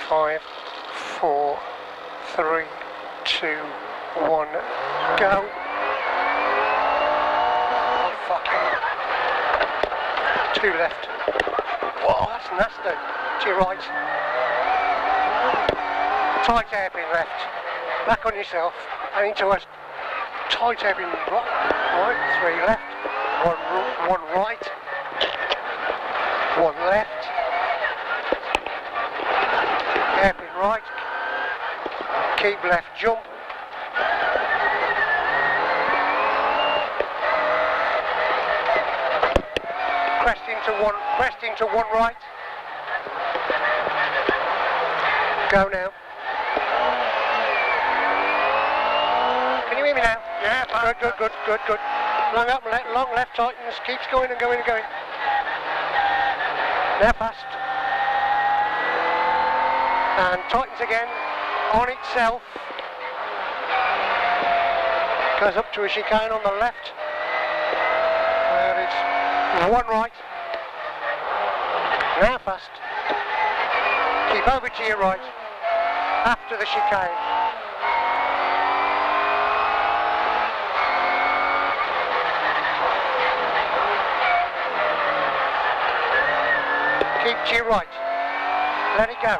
5, 4, 3, 2, 1, go. Oh, fucking. 2 left. Whoa, that's nasty. To your right. Tight hairpin left. Back on yourself. And into a tight hairpin right. 3 left. 1 right. 1 left. Hairpin right. Keep left jump. Crest into 1 right. Go now. Can you hear me now? Yeah, Good. Long up, long left tightens, keeps going and going and going. Now fast. And tightens again, on itself. Goes up to a chicane on the left. There it's 1 right. Now fast. Keep over to your right. After the chicane. Keep to your right. Let it go.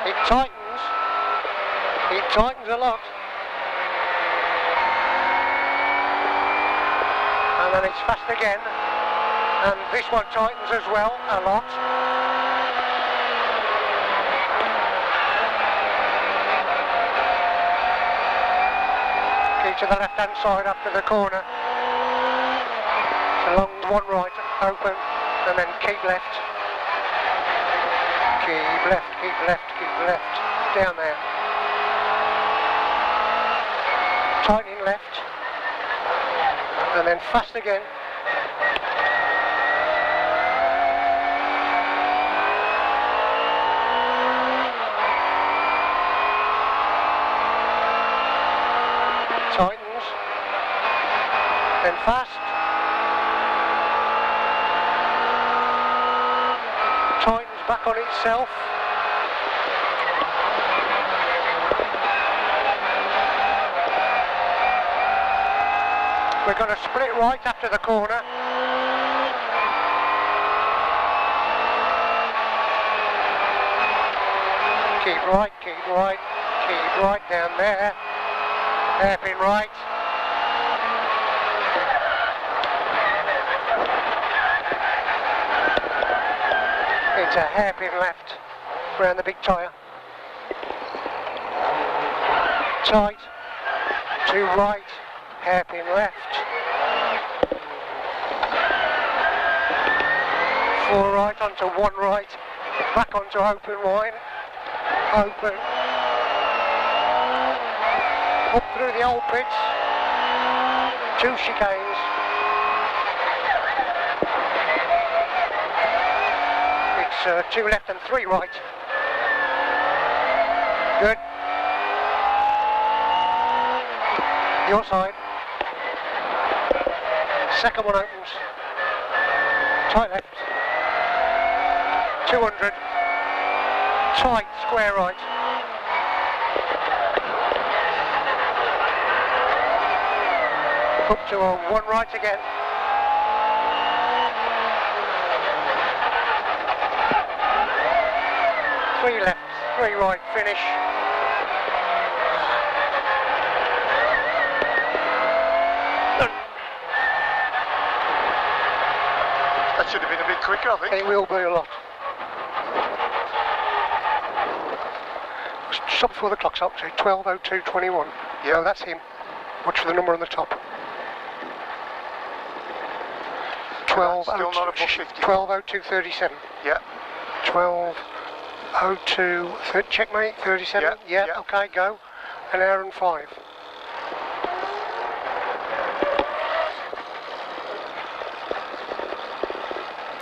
It tightens. It tightens a lot. And then it's fast again. And this one tightens as well, a lot. Keep to the left hand side after the corner. Along 1 right, open, and then keep left. Keep left, keep left, keep left. Down there. Tightening left. And then fast again. Tightens. Then fast. Tightens back on itself. We're going to split right after the corner. Keep right, keep right, keep right down there. Hairpin right. It's a hairpin left around the big tyre. Tight to right. Hairpin left. 4 right onto 1 right. Back onto open wide. Open. Up through the old pits. 2 chicanes. It's 2 left and 3 right. Good. Your side. Second one opens. Tight left. 200. Tight square right. Up to a 1 right again. Three left, 3 right, finish. That should have been a bit quicker, I think. It will be a lot. Stop before the clock's up, so 12:02:21. Yeah, no, that's him. Watch for the number on the top. 12:02:37. Yeah. 12:02. Checkmate. 37. Yeah. Okay, go. 1 hour and 5.